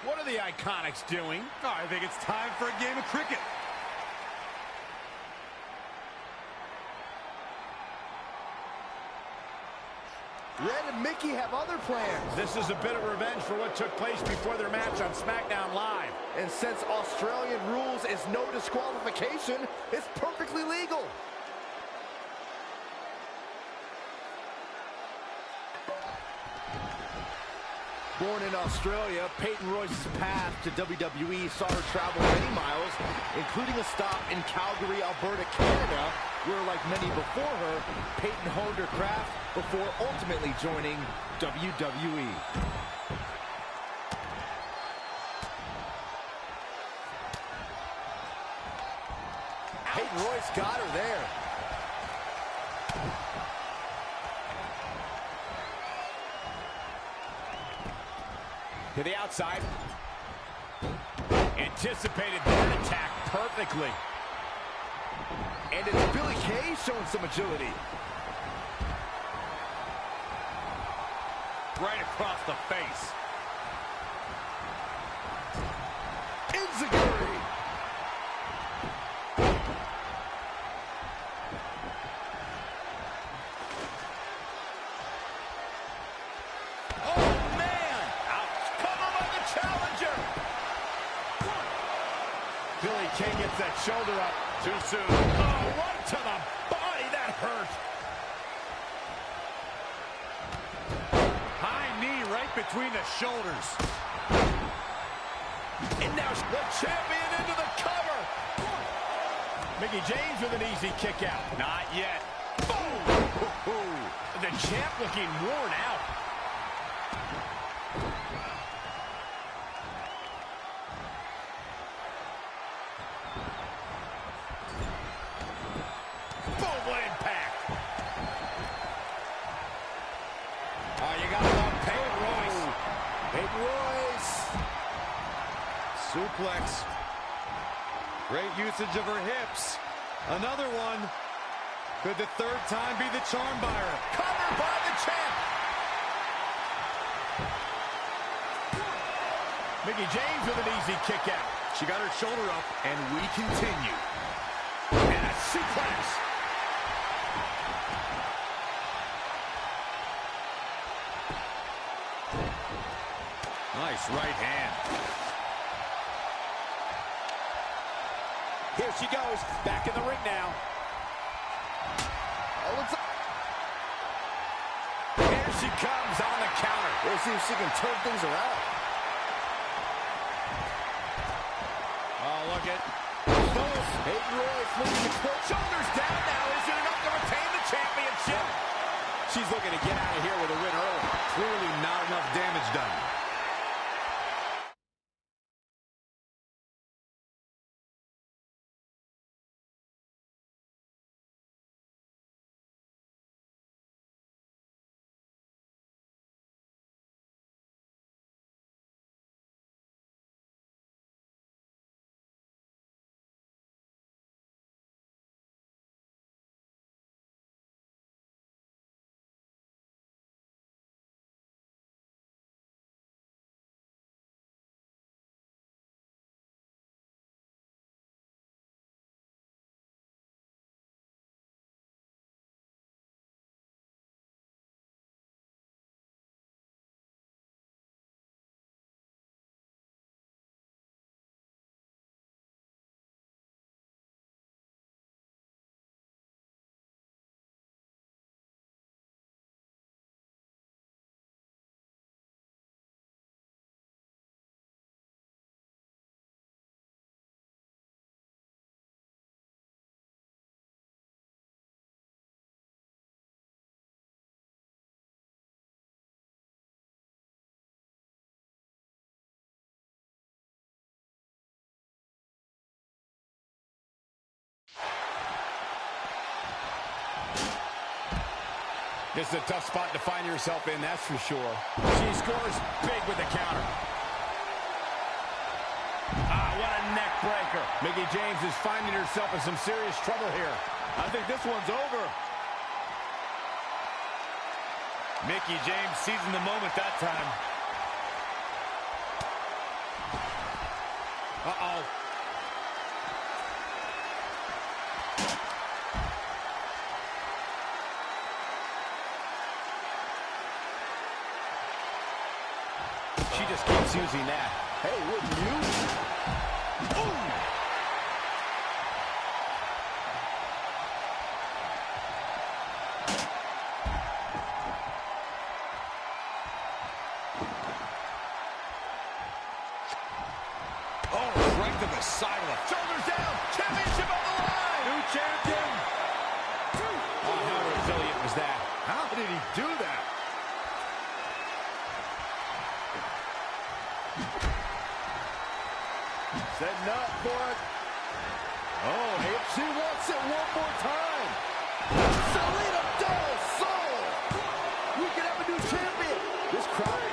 What are the Iconics doing? Oh, I think it's time for a game of cricket. Red and Mickey have other plans. This is a bit of revenge for what took place before their match on SmackDown Live. And since Australian rules is no disqualification, it's perfectly legal. Born in Australia, Peyton Royce's path to WWE saw her travel many miles, including a stop in Calgary, Alberta, Canada, where, like many before her, Peyton honed her craft before ultimately joining WWE. Peyton Royce got her there. To the outside. Anticipated that attack perfectly. And it's Billie Kay showing some agility. Right across the face. Enziguri. Billie Kay gets that shoulder up too soon. Oh, right to the body. That hurt. High knee right between the shoulders. And now the champion into the cover. Mickie James with an easy kick out. Not yet. Boom. The champ looking worn out. Suplex. Great usage of her hips. Another one. Could the third time be the charm by her? Covered by the champ. Mickie James with an easy kick out. She got her shoulder up, and we continue. And a suplex. Nice right hand. Here she goes, back in the ring now. Here she comes on the counter. We'll see if she can turn things around. Oh, look at Peyton Royce looking to quit. Shoulders down now. Is it enough to retain the championship? She's looking to get out of here with a win early. Clearly not enough damage done. This is a tough spot to find yourself in, that's for sure. She scores big with the counter. Ah, what a neck breaker. Mickie James is finding herself in some serious trouble here. I think this one's over. Mickie James seizing the moment that time. Uh-oh. She just keeps using that. Hey, wouldn't you? Ooh. Oh, right to the silent. Shoulders down. Championship on the line. New champion. Oh, how resilient was that? How did he do that? Setting up for it. Oh, if she wants it one more time. Selena Del Sol. We can have a new champion. This crowd.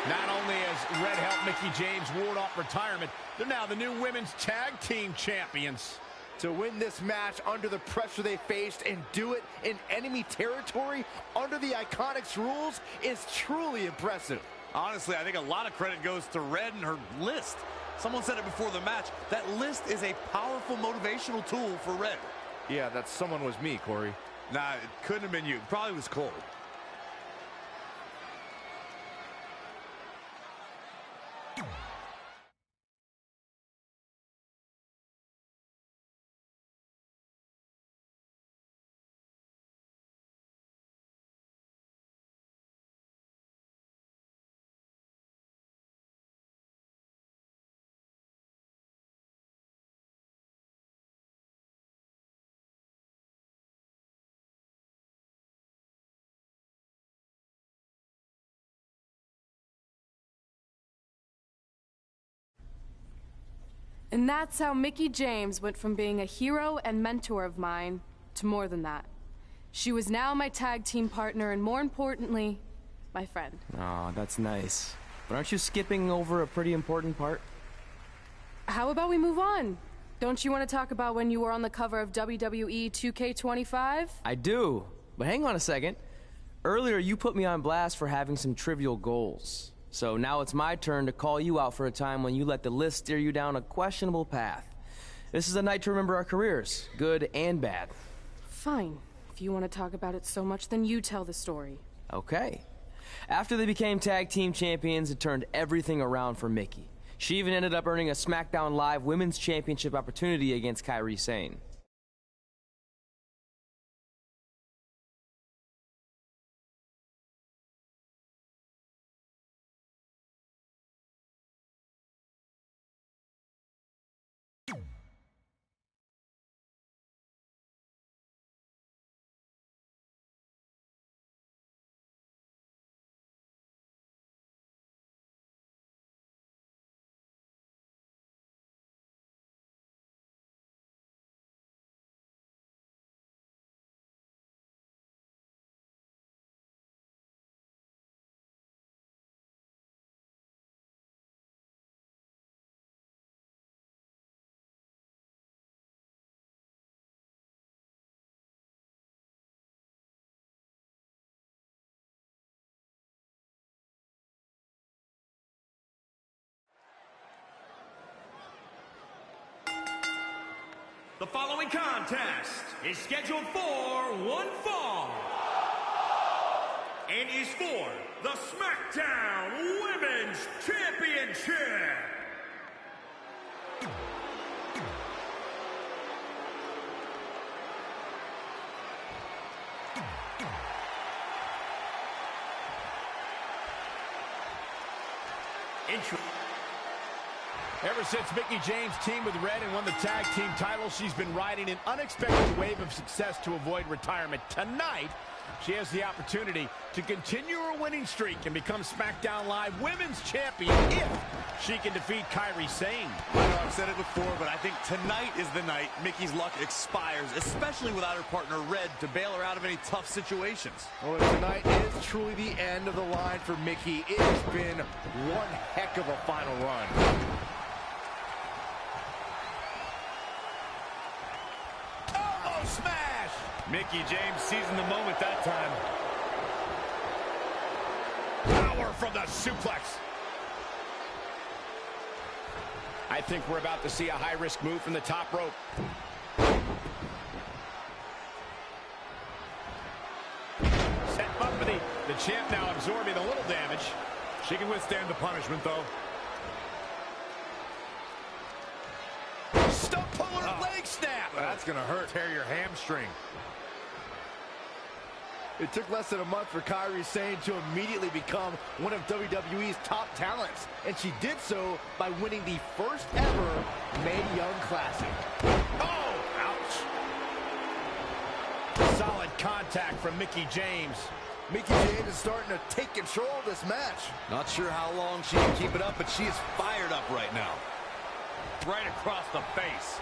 Not only has Red helped Mickie James ward off retirement, they're now the new women's tag team champions. To win this match under the pressure they faced and do it in enemy territory under the Iconics rules is truly impressive. Honestly, I think a lot of credit goes to Red and her list. Someone said it before the match. That list is a powerful motivational tool for Red. Yeah, that someone was me, Corey. Nah, it couldn't have been you. It probably was Cole. And that's how Mickie James went from being a hero and mentor of mine to more than that. She was now my tag team partner and, more importantly, my friend. Aw, that's nice. But aren't you skipping over a pretty important part? How about we move on? Don't you want to talk about when you were on the cover of WWE 2K25? I do, but hang on a second. Earlier, you put me on blast for having some trivial goals. So now it's my turn to call you out for a time when you let the list steer you down a questionable path. This is a night to remember our careers, good and bad. Fine. If you want to talk about it so much, then you tell the story. Okay. After they became tag team champions, it turned everything around for Mickie. She even ended up earning a SmackDown Live Women's Championship opportunity against Kairi Sane. The following contest is scheduled for one fall and is for the SmackDown Women's Championship. Ever since Mickie James teamed with Red and won the tag team title, she's been riding an unexpected wave of success to avoid retirement. Tonight, she has the opportunity to continue her winning streak and become SmackDown Live Women's Champion if she can defeat Kairi Sane. I know I've said it before, but I think tonight is the night Mickie's luck expires, especially without her partner Red to bail her out of any tough situations. Well, tonight is truly the end of the line for Mickie. It has been one heck of a final run. Smash! Mickie James seizing the moment that time. Power from the suplex. I think we're about to see a high-risk move from the top rope. Set up for the champ now absorbing a little damage. She can withstand the punishment, though. Stump puller leg snap. That's going to hurt. Tear your hamstring. It took less than a month for Kairi Sane to immediately become one of WWE's top talents, and she did so by winning the first ever Mae Young Classic. Oh, ouch. Solid contact from Mickie James. Mickie James is starting to take control of this match. Not sure how long she can keep it up, but she is fired up right now. Right across the face.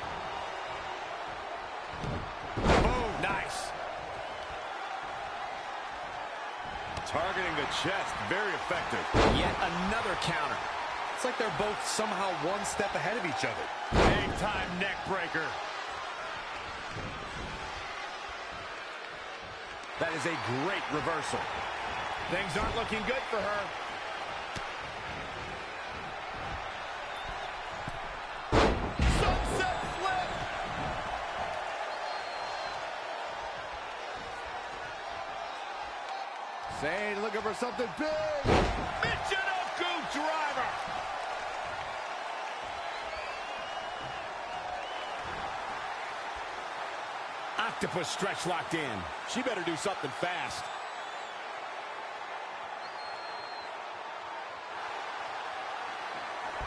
Boom, nice. Targeting the chest, very effective. Yet another counter. It's like they're both somehow one step ahead of each other. Big time neck breaker. That is a great reversal. Things aren't looking good for her. Sunset flip. Sane looking for something big. Michinoku driver. Octopus stretch locked in. She better do something fast.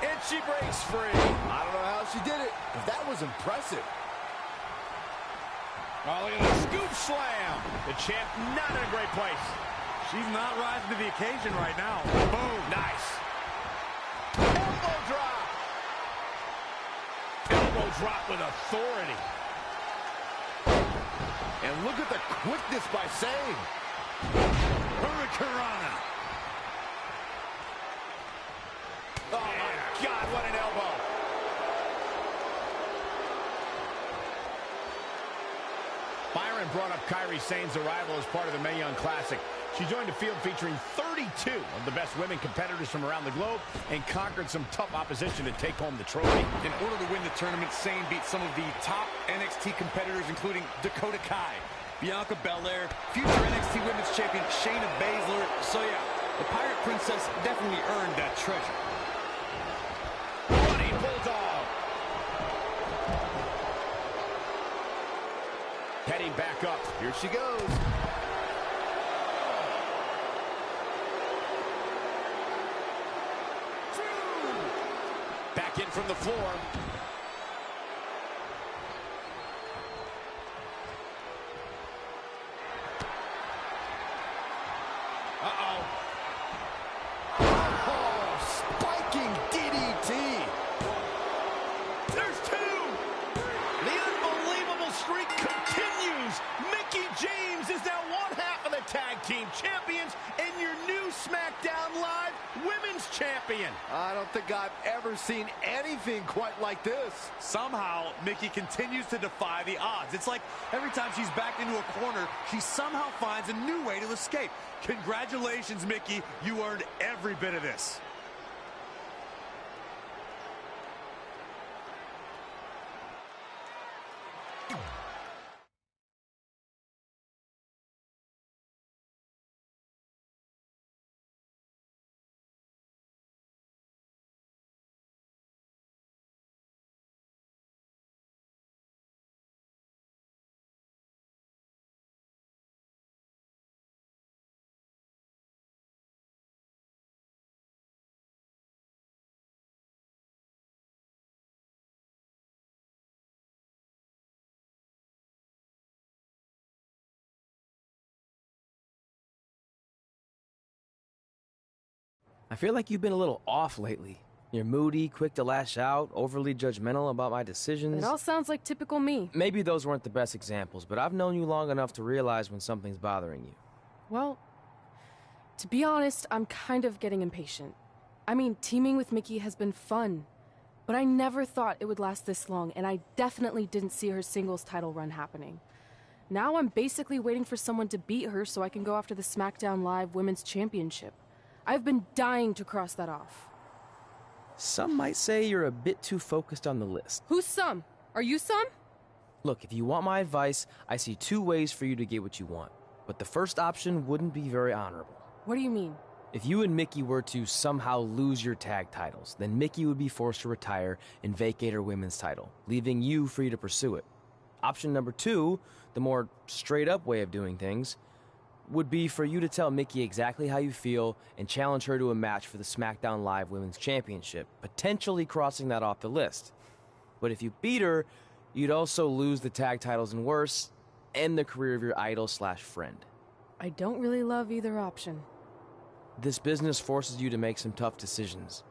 And she breaks free. I don't know how she did it, but that was impressive. Oh, look at the scoop slam. The champ not in a great place. She's not rising to the occasion right now. Boom, nice. Elbow drop. Elbow drop with authority. And look at the quickness by Sane. Hurricanrana. Oh, my God, what an elbow. Byron brought up Kairi Sane's arrival as part of the Mae Young Classic. She joined a field featuring 32 of the best women competitors from around the globe and conquered some tough opposition to take home the trophy. In order to win the tournament, Sane beat some of the top NXT competitors, including Dakota Kai, Bianca Belair, future NXT Women's Champion Shayna Baszler. So yeah, the Pirate Princess definitely earned that treasure. Running Bulldog. Heading back up. Here she goes. Back in from the floor. Uh-oh. Oh, spiking DDT. There's two. The unbelievable streak continues. Mickie James is now one half of the tag team champions and your new SmackDown Live Women's Champion. I don't think I've ever seen anything quite like this. Somehow, Mickie continues to defy the odds. It's like every time she's backed into a corner, she somehow finds a new way to escape. Congratulations, Mickie. You earned every bit of this. I feel like you've been a little off lately. You're moody, quick to lash out, overly judgmental about my decisions. It all sounds like typical me. Maybe those weren't the best examples, but I've known you long enough to realize when something's bothering you. Well, to be honest, I'm kind of getting impatient. I mean, teaming with Mickie has been fun, but I never thought it would last this long, and I definitely didn't see her singles title run happening. Now I'm basically waiting for someone to beat her so I can go after the SmackDown Live Women's Championship. I've been dying to cross that off. Some might say you're a bit too focused on the list. Who's some? Are you some? Look, if you want my advice, I see 2 ways for you to get what you want. But the first option wouldn't be very honorable. What do you mean? If you and Mickie were to somehow lose your tag titles, then Mickie would be forced to retire and vacate her women's title, leaving you free to pursue it. Option number 2, the more straight-up way of doing things, would be for you to tell Mickie exactly how you feel and challenge her to a match for the SmackDown Live Women's Championship, potentially crossing that off the list. But if you beat her, you'd also lose the tag titles and worse, end the career of your idol/friend. I don't really love either option. This business forces you to make some tough decisions.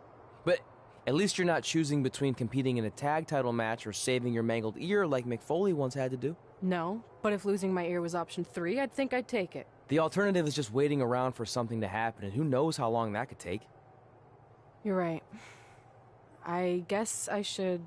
But at least you're not choosing between competing in a tag title match or saving your mangled ear like Mick Foley once had to do. No, but if losing my ear was option 3, I'd think I'd take it. The alternative is just waiting around for something to happen, and who knows how long that could take. You're right. I guess I should...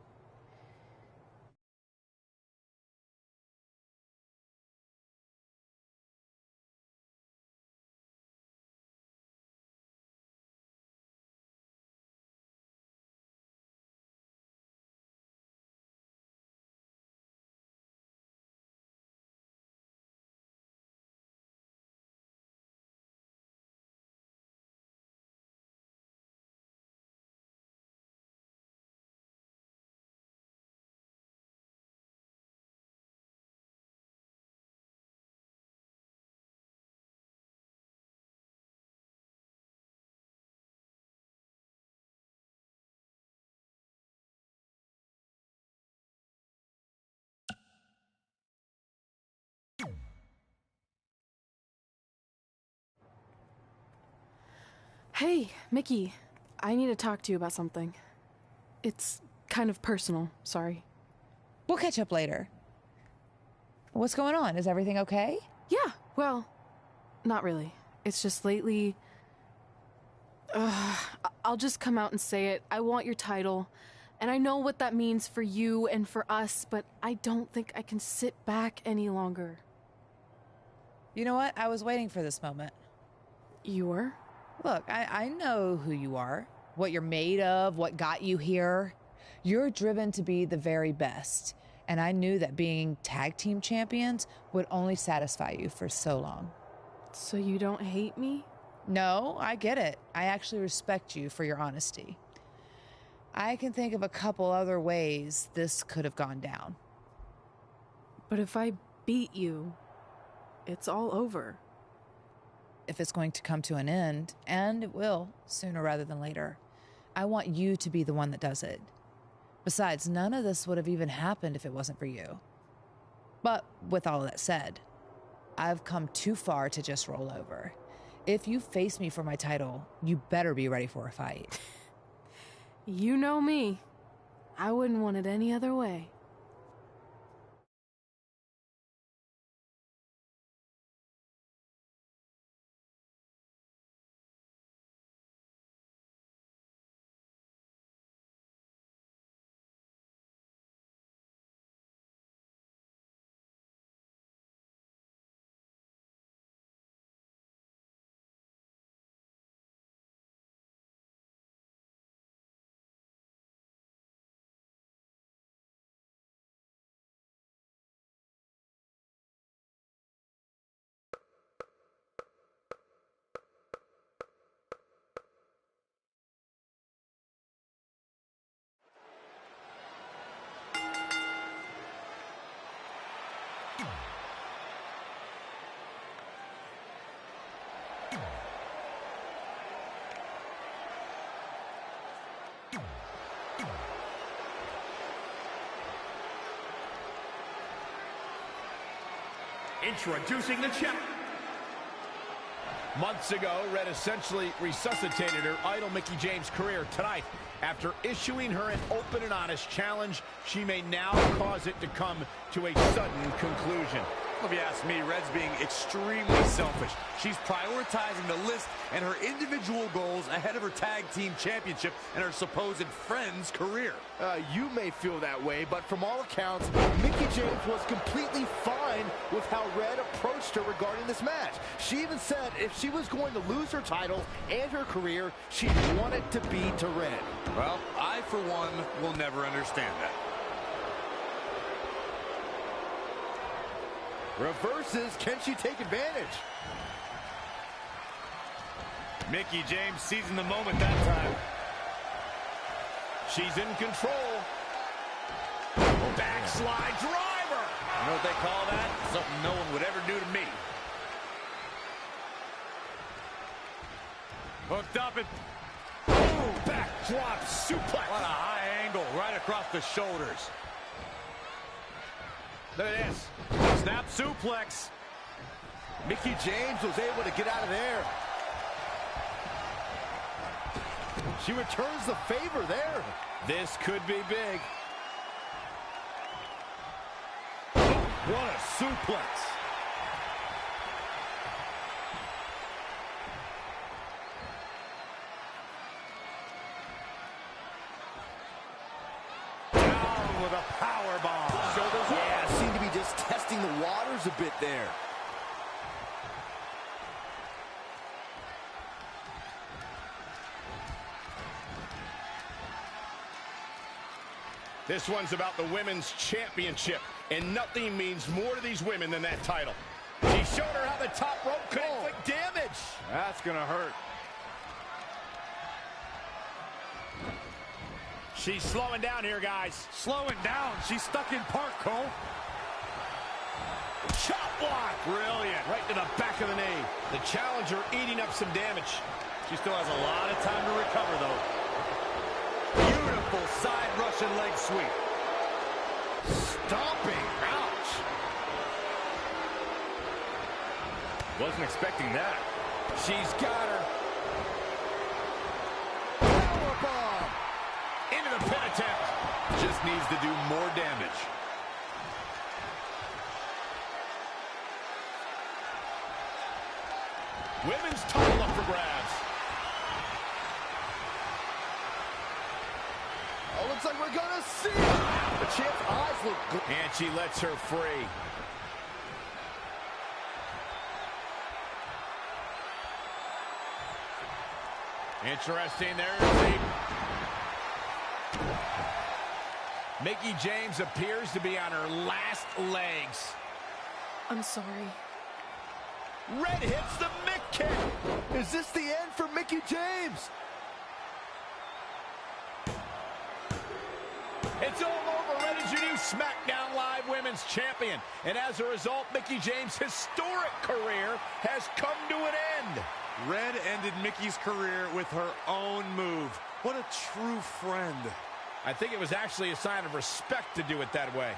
Hey, Mickie. I need to talk to you about something. It's kind of personal, sorry. We'll catch up later. What's going on? Is everything okay? Yeah, well, not really. It's just lately... I'll just come out and say it. I want your title. And I know what that means for you and for us, but I don't think I can sit back any longer. You know what? I was waiting for this moment. You were? Look, I know who you are, what you're made of, what got you here. You're driven to be the very best, and I knew that being tag team champions would only satisfy you for so long. So you don't hate me? No, I get it. I actually respect you for your honesty. I can think of a couple other ways this could have gone down. But if I beat you, it's all over. If it's going to come to an end, and it will, sooner rather than later, I want you to be the one that does it. Besides, none of this would have even happened if it wasn't for you. But with all of that said, I've come too far to just roll over. If you face me for my title, you better be ready for a fight. You know me. I wouldn't want it any other way. Introducing the champ. Months ago, Red essentially resuscitated her idol Mickie James' career. Tonight, after issuing her an open and honest challenge, she may now cause it to come to a sudden conclusion. If you ask me, Red's being extremely selfish. She's prioritizing the list and her individual goals ahead of her tag team championship and her supposed friend's career. You may feel that way, but from all accounts, Mickie James was completely fine with how Red approached her regarding this match. She even said if she was going to lose her title and her career, she'd want it to be to Red. Well, I, for one, will never understand that. Reverses, can she take advantage? Mickie James seizing the moment that time. She's in control. Backslide driver. You know what they call that? Something no one would ever do to me. Hooked up and Backdrop suplex. what a high angle right across the shoulders. Look at this. Snap suplex. Mickie James was able to get out of there. She returns the favor there. This could be big. What a suplex. Down with a power bomb. Yeah, seemed to be just testing the waters a bit there. This one's about the Women's Championship, and nothing means more to these women than that title. She showed her how the top rope could inflict damage. That's gonna hurt. She's slowing down here, guys. Slowing down. She's stuck in park, Cole. Chop block. Brilliant. Right to the back of the knee. The challenger eating up some damage. She still has a lot of time to recover, though. Beautiful side Russian leg sweep. Stomping. Ouch. Wasn't expecting that. She's got her. Powerbomb. Into the pin attempt. Just needs to do more damage. Women's title up for grabs. Oh, looks like we're gonna see it. The champ's eyes look good. And she lets her free. Interesting there. Mickie James appears to be on her last legs. I'm sorry. Red hits the Mick kick. Is this the end for Mickie James? It's all over. Red is your new SmackDown Live Women's Champion. And as a result, Mickie James' historic career has come to an end. Red ended Mickie's career with her own move. What a true friend. I think it was actually a sign of respect to do it that way.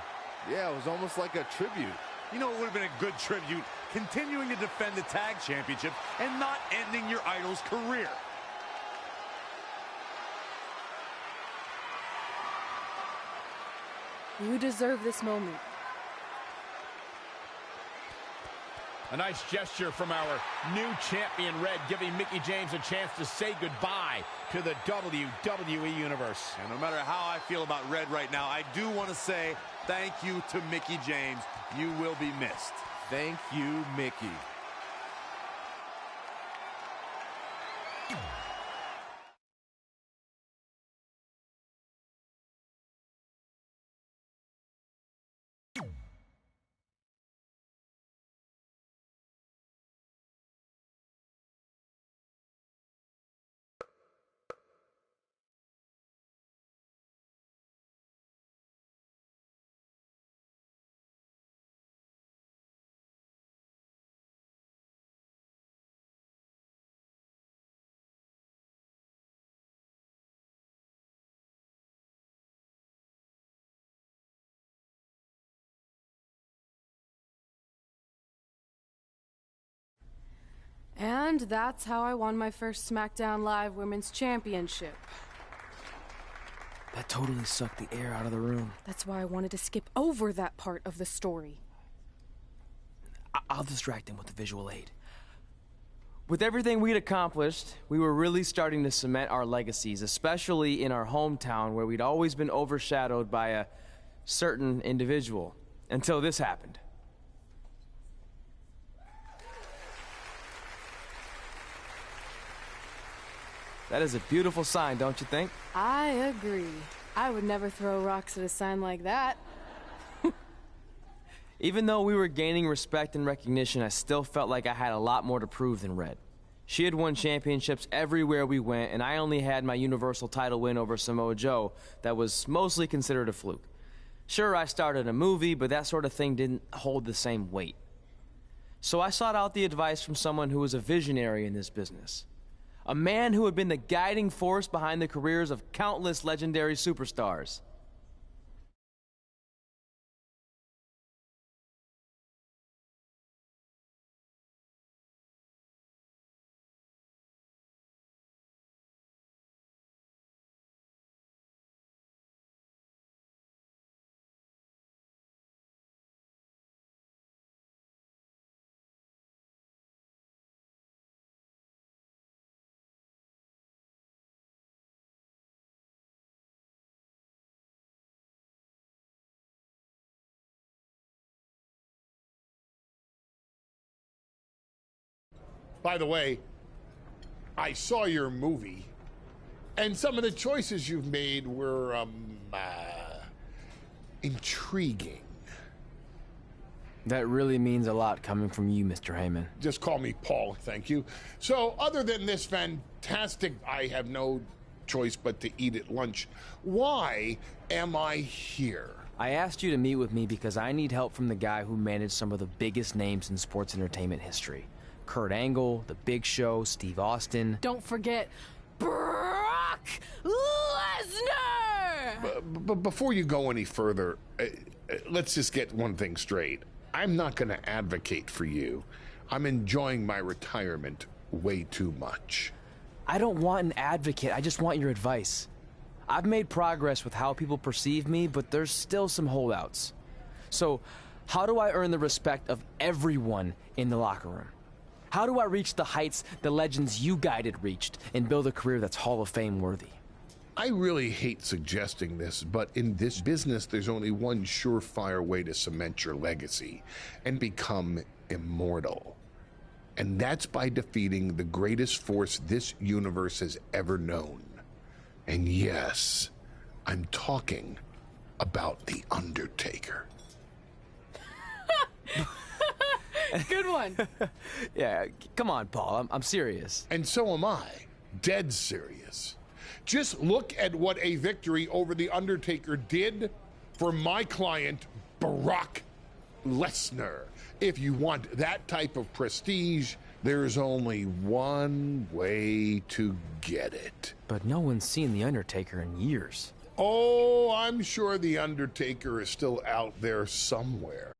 Yeah, it was almost like a tribute. You know, it would have been a good tribute, continuing to defend the tag championship and not ending your idol's career. You deserve this moment. A nice gesture from our new champion, Red, giving Mickie James a chance to say goodbye to the WWE Universe. And no matter how I feel about Red right now, I do want to say thank you to Mickie James. You will be missed. Thank you, Mickie. And that's how I won my first SmackDown Live Women's Championship. That totally sucked the air out of the room. That's why I wanted to skip over that part of the story. I'll distract him with the visual aid. With everything we'd accomplished, we were really starting to cement our legacies, especially in our hometown where we'd always been overshadowed by a certain individual, until this happened. That is a beautiful sign, don't you think? I agree. I would never throw rocks at a sign like that. Even though we were gaining respect and recognition, I still felt like I had a lot more to prove than Red. She had won championships everywhere we went, and I only had my Universal title win over Samoa Joe that was mostly considered a fluke. Sure, I started a movie, but that sort of thing didn't hold the same weight. So I sought out the advice from someone who was a visionary in this business. A man who had been the guiding force behind the careers of countless legendary superstars. By the way, I saw your movie, and some of the choices you've made were, intriguing. That really means a lot coming from you, Mr. Heyman. Just call me Paul, thank you. So, other than this fantastic, I have no choice but to eat at lunch, why am I here? I asked you to meet with me because I need help from the guy who managed some of the biggest names in sports entertainment history. Kurt Angle, The Big Show, Steve Austin. Don't forget Brock Lesnar! But before you go any further, let's just get one thing straight. I'm not going to advocate for you. I'm enjoying my retirement way too much. I don't want an advocate, I just want your advice. I've made progress with how people perceive me, but there's still some holdouts. So, how do I earn the respect of everyone in the locker room? How do I reach the heights the legends you guided reached and build a career that's Hall of Fame worthy? I really hate suggesting this, but in this business, there's only one surefire way to cement your legacy and become immortal. And that's by defeating the greatest force this universe has ever known. And yes, I'm talking about The Undertaker. Good one. Yeah, come on, Paul, I'm serious. And so am I, dead serious. Just look at what a victory over The Undertaker did for my client, Brock Lesnar. If you want that type of prestige, there's only one way to get it. But no one's seen The Undertaker in years. Oh, I'm sure The Undertaker is still out there somewhere.